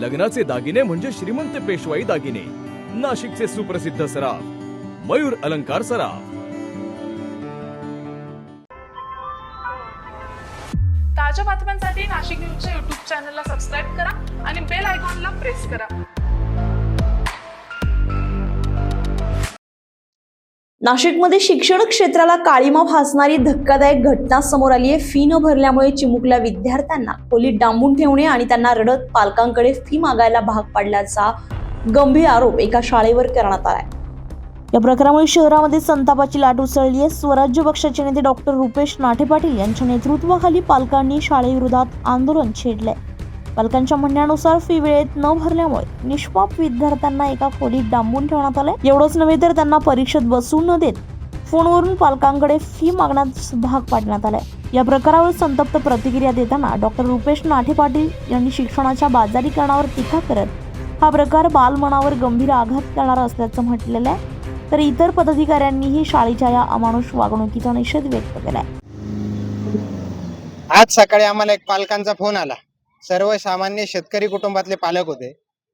लग्नाचे दागिने म्हणजे श्रीमंत पेशवाई दागिने. नाशिकचे सुप्रसिद्ध सराफ मयूर अलंकार सराफ. ताज्या बातम्यांसाठी नाशिक न्यूजच्या YouTube चॅनलला सबस्क्राईब करा आणि बेल आयकॉनला प्रेस करा. नाशिकमध्ये शिक्षण क्षेत्राला काळीमा फासणारी धक्कादायक घटना समोर आली आहे. फी न भरल्यामुळे चिमुकल्या विद्यार्थ्यांना खोलीत डांबून ठेवणे आणि त्यांना रडत पालकांकडे फी मागायला भाग पाडल्याचा गंभीर आरोप एका शाळेवर करण्यात आलाय. या प्रकारामुळे शहरामध्ये संतापाची लाट उसळली आहे. स्वराज्य पक्षाचे नेते डॉक्टर रुपेश नाठे पाटील यांच्या नेतृत्वाखाली पालकांनी शाळेविरोधात आंदोलन छेडलंय. पालकांच्या म्हणण्यानुसार फी वेळेत न भरल्यामुळे निष्पाप विद्यार्थ्यांना एका खोलीत डांबून ठेवण्यात आलंय. एवढंच नव्हे तर त्यांना परीक्षेत बसू न देत फोनवरून पालकांकडे फी मागण्यास भाग पाडण्यात आलाय. या प्रकारावर संतप्त प्रतिक्रिया देताना डॉक्टर रुपेश नाठे पाटील यांनी शिक्षणाच्या बाजारीकरणावर टीका करत हा प्रकार बालमनावर गंभीर आघात करणारा असल्याचं म्हटलेलं आहे. तर इतर पदाधिकाऱ्यांनीही शाळेच्या या अमानुष वागणुकीचा निषेध व्यक्त केलाय. आज सकाळी आम्हाला एक पालकांचा फोन आला. सर्वसामान्य शेतकरी कुटुंबातले पालक होते.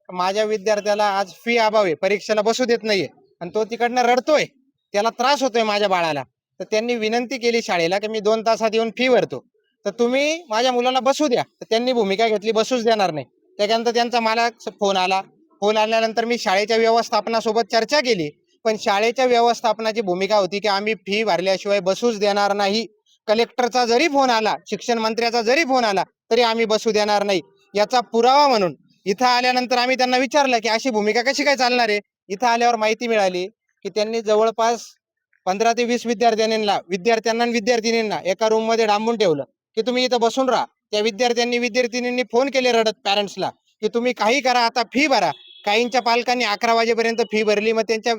माझ्या विद्यार्थ्याला आज फी अभावी परीक्षेला बसू देत नाहीये आणि तो तिकडनं रडतोय, त्याला त्रास होतोय माझ्या बाळाला. तर त्यांनी विनंती केली शाळेला की मी 2 तासात येऊन फी भरतो, तर तुम्ही माझ्या मुलाला बसू द्या. तर त्यांनी भूमिका घेतली, बसूच देणार नाही. त्याच्यानंतर त्यांचा मला फोन आला. फोन आल्यानंतर मी शाळेच्या व्यवस्थापनासोबत चर्चा केली, पण शाळेच्या व्यवस्थापनाची भूमिका होती की आम्ही फी भरल्याशिवाय बसूच देणार नाही. कलेक्टरचा जरी फोन आला, शिक्षण मंत्र्याचा जरी फोन आला तरी आम्ही बसू देणार नाही. याचा पुरावा म्हणून इथं आल्यानंतर आम्ही त्यांना विचारलं की अशी भूमिका कशी काय चालणार आहे. इथं आल्यावर माहिती मिळाली की त्यांनी जवळपास 15 ते 20 विद्यार्थ्यांना आणि विद्यार्थिनींना एका रूम मध्ये डांबून ठेवलं की तुम्ही इथं बसून राहा. त्या विद्यार्थिनींनी फोन केले रडत पॅरेंट्सला की तुम्ही काही करा, आता फी भरा. काहींच्या पालकांनी 11 वाजेपर्यंत फी भरली. मग त्यांच्या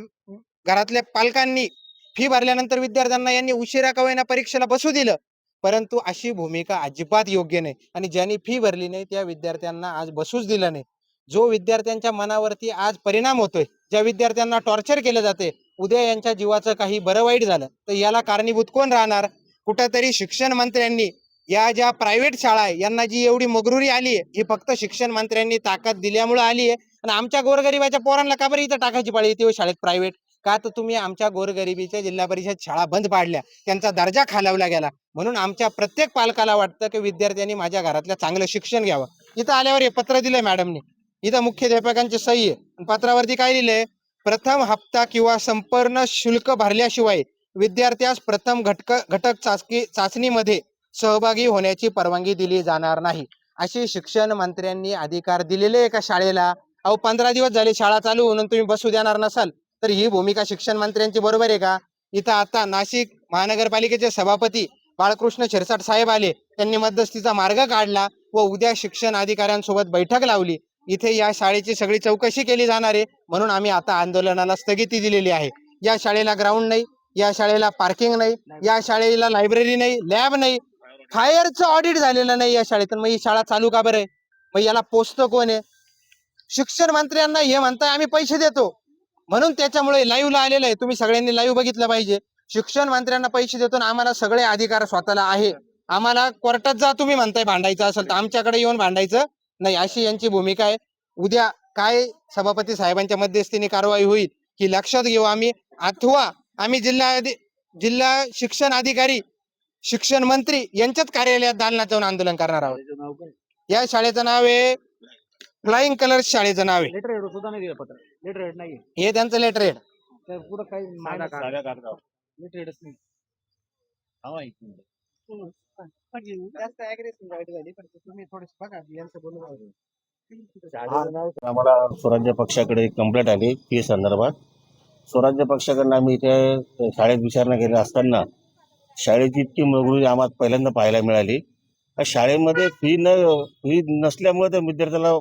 घरातल्या पालकांनी फी भरल्यानंतर विद्यार्थ्यांना यांनी उशिरा का होईना परीक्षेला बसू दिलं. परंतु अशी भूमिका अजिबात योग्य नाही आणि ज्यांनी फी भरली नाही त्या विद्यार्थ्यांना आज बसूच दिलं नाही. जो विद्यार्थ्यांच्या मनावरती आज परिणाम होतोय, ज्या विद्यार्थ्यांना टॉर्चर केलं जाते, उद्या यांच्या जीवाचं काही बरं वाईट झालं तर याला कारणीभूत कोण राहणार. कुठंतरी शिक्षण मंत्र्यांनी या ज्या प्रायव्हेट शाळा आहे यांना जी एवढी मगरुरी आली आहे ही फक्त शिक्षण मंत्र्यांनी ताकद दिल्यामुळे आली आहे. आणि आमच्या गोरगरिबाच्या पोरांना का बरं इथं टाकायची पाळी येते शाळेत प्रायव्हेट का. तर तुम्ही आमच्या गोरगरिबीच्या जिल्हा परिषद शाळा बंद पाडल्या, त्यांचा दर्जा खालावला गेला. म्हणून आमच्या प्रत्येक पालकाला वाटतं की विद्यार्थ्यांनी माझ्या घरातल्या चांगलं शिक्षण घ्यावं. इथं आल्यावर हे पत्र दिलंय मॅडमनी, इथं मुख्याध्यापकांची सही आहे. पत्रावरती काय लिहिलंय, प्रथम हप्ता किंवा संपूर्ण शुल्क भरल्याशिवाय विद्यार्थ्यास प्रथम घटक चाचणीमध्ये सहभागी होण्याची परवानगी दिली जाणार नाही. अशी शिक्षण मंत्र्यांनी अधिकार दिलेले एका शाळेला. 15 दिवस झाले शाळा चालू म्हणून तुम्ही बसू देणार नसाल तर ही भूमिका शिक्षण मंत्र्यांची बरोबर आहे का. इथं आता नाशिक महानगरपालिकेचे सभापती बाळकृष्ण शिरसाट साहेब आले, त्यांनी मध्यस्थीचा मार्ग काढला व उद्या शिक्षण अधिकाऱ्यांसोबत बैठक लावली. इथे या शाळेची सगळी चौकशी केली जाणार आहे. म्हणून आम्ही आता आंदोलनाला स्थगिती दिलेली आहे. या शाळेला ग्राउंड नाही, या शाळेला पार्किंग नाही, या शाळेला लायब्ररी नाही, लॅब नाही, फायरचं ऑडिट झालेलं नाही या शाळेतून. मग ही शाळा चालू का बरं. मग याला पोचतं कोण आहे. शिक्षण मंत्र्यांना हे म्हणताय आम्ही पैसे देतो म्हणून त्याच्यामुळे लाईव्हला आलेलं आहे. तुम्ही सगळ्यांनी लाईव्ह बघितलं पाहिजे. शिक्षण मंत्र्यांना पैसे देतो आम्हाला सगळे अधिकार स्वतःला आहे. आम्हाला कोर्टात जा तुम्ही म्हणताय भांडायचं असेल तर आमच्याकडे येऊन भांडायचं नाही, अशी यांची भूमिका आहे. उद्या काय सभापती साहेबांच्या मध्यस्थीने कारवाई होईल ही लक्षात घेऊ आम्ही. अथवा आम्ही जिल्हा शिक्षण अधिकारी, शिक्षण मंत्री यांच्याच कार्यालयात दालनात जाऊन आंदोलन करणार आहोत. या शाळेचं नाव आहे फ्लाइंग कलर्स शाळेचं नाव आहे. हे त्यांचं लेटर हेड. आम्हाला स्वराज्य पक्षाकडे कंप्लेंट आली फी संदर्भात. स्वराज्य पक्षाकडनं आम्ही इथे शाळेत विचारणा केली असताना शाळेची इतकी मगरुरी आम्हाला पहिल्यांदा पाहायला मिळाली. शाळेमध्ये फी नसल्यामुळे त्या विद्यार्थ्याला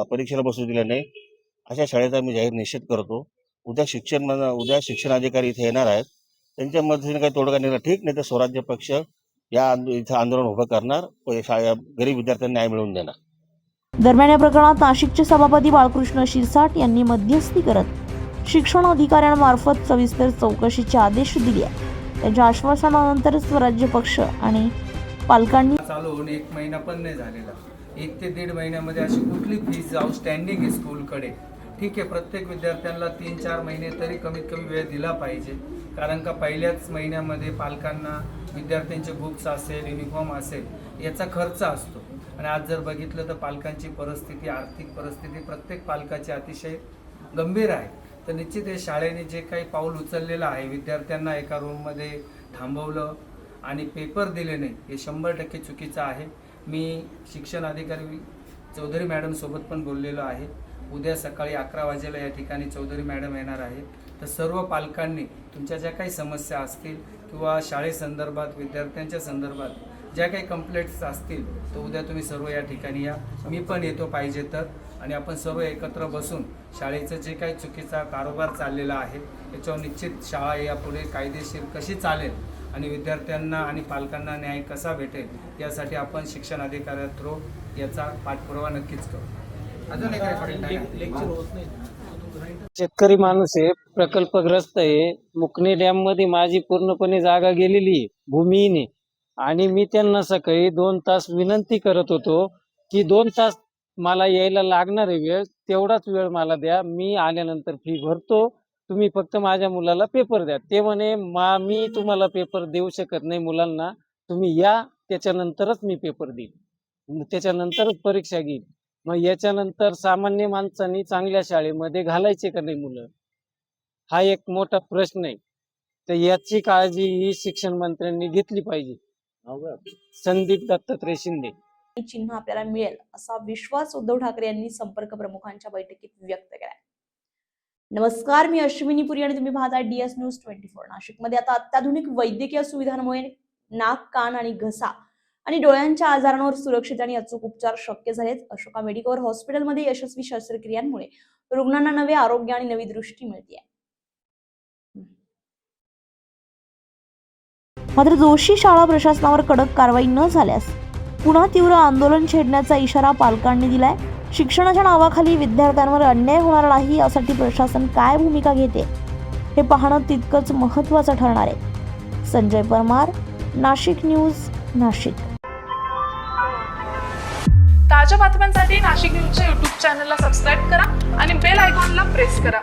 परीक्षेला बसू दिलं नाही. अशा शाळेचा आम्ही जाहीर निषेध करतो. उद्या शिक्षण अधिकारी इथे येणार आहेत, त्यांच्या मदतीने काही तोडगा निघाला ठीक, नाही तर स्वराज्य पक्ष इथं आंदोलन उभं करणार, गरीब विद्यार्थ्यांना न्याय मिळवून देणार. दरम्यान या प्रकरणात नाशिकचे सभापती बाळकृष्ण शिरसाट यांनी मध्यस्थी करत शिक्षण अधिकाऱ्यांमार्फत सविस्तर चौकशीचे आदेश दिले. त्यांच्या आश्वासनानंतर स्वराज्य पक्ष आणि पालकांनी चालू होऊन 1 महिना पण नाही झालेला. 1 ते 1.5 महिन्यामध्ये अशी कुठली फीज आउटस्टँडिंग आहे स्कूलकडे. ठीक आहे, प्रत्येक विद्यार्थ्यांना 3-4 महिने तरी कमीत कमी वेळ दिला पाहिजे, कारण का पहिल्याच महिन्यामध्ये पालकांना विद्यार्थ्यांचे बुक्स असेल, युनिफॉर्म असेल, याचा खर्च असतो. आणि आज जर बघितलं तर पालकांची परिस्थिती, आर्थिक परिस्थिती प्रत्येक पालकाची अतिशय गंभीर आहे. तर निश्चित हे शाळेने जे काही पाऊल उचललेलं आहे, विद्यार्थ्यांना एका रूममध्ये थांबवलं आणि पेपर दिले नाही, हे 100% चुकीचं आहे. मी शिक्षण अधिकारी चौधरी मॅडमसोबत पण बोललेलो आहे. उद्या सकाळी 11 वाजेला या ठिकाणी चौधरी मॅडम येणार आहे. तर सर्व पालकांनी तुमच्या ज्या काही समस्या असतील किंवा शाळेसंदर्भात, विद्यार्थ्यांच्या संदर्भात ज्या काही कंप्लेंट्स असतील, तर उद्या तुम्ही सर्व या ठिकाणी या. मी पण येतो पाहिजे तर, आणि आपण सर्व एकत्र बसून शाळेचं जे काही चुकीचा कारभार चाललेला आहे याच्यावर निश्चित शाळा यापुढे कायदेशीर कशी चालेल आणि विद्यार्थ्यांना आणि पालकांना न्याय कसा भेटेल यासाठी आपण शिक्षण अधिकारी थ्रू याचा पाठपुरावा नक्कीच करू. अजून एक शेतकरी माणूस आहे, प्रकल्पग्रस्त आहे. मुकणे डॅम मध्ये माझी पूर्णपणे जागा गेलेली आहे, भूमिहीन आहे. आणि मी त्यांना सकाळी 2 तास विनंती करत होतो की 2 तास मला यायला लागणार आहे वेळ, तेवढाच वेळ मला द्या, मी आल्यानंतर फी भरतो, तुम्ही फक्त माझ्या मुलाला पेपर द्या. ते म्हणे मी तुम्हाला पेपर देऊ शकत नाही मुलांना, तुम्ही या, त्याच्यानंतरच मी पेपर देईन, त्याच्यानंतरच परीक्षा घेईन. मग याच्यानंतर सामान्य माणसांनी चांगल्या शाळेमध्ये घालायचे का नाही मुलं, हा एक मोठा प्रश्न आहे. तर याची काळजी ही शिक्षण मंत्र्यांनी घेतली पाहिजे. संदीप दत्तात्रय शिंदे. चिन्ह आपल्याला मिळेल असा विश्वास उद्धव ठाकरे यांनी संपर्क प्रमुखांच्या बैठकीत व्यक्त केलाय. नमस्कार, मी अश्विनी पुरी आणि तुम्ही पाहताय DS न्यूज 24. नाशिकमध्ये आता अत्याधुनिक वैद्यकीय सुविधांमुळे नाक, कान आणि घसा आणि डोळ्यांच्या आजारांवर सुरक्षित आणि अचूक उपचार शक्य झालेत. अशोका मेडिकल हॉस्पिटलमध्ये यशस्वी शस्त्रक्रियांमुळे रुग्णांना नवे आरोग्य आणि नवी दृष्टी मिळते. मात्र दोषी शाळा प्रशासनावर कडक कारवाई न झाल्यास पुन्हा तीव्र आंदोलन छेडण्याचा इशारा पालकांनी दिलाय. शिक्षणाच्या नावाखाली विद्यार्थ्यांवर अन्याय होणार नाही यासाठी प्रशासन काय भूमिका घेते हे पाहणं तितकंच महत्त्वाचं ठरणार आहे. संजय परमार, नाशिक न्यूज, नाशिक. ताज्या बातम्यांसाठी नाशिक न्यूजच्या YouTube चॅनलला सबस्क्राईब करा आणि बेल आयकॉनला प्रेस करा.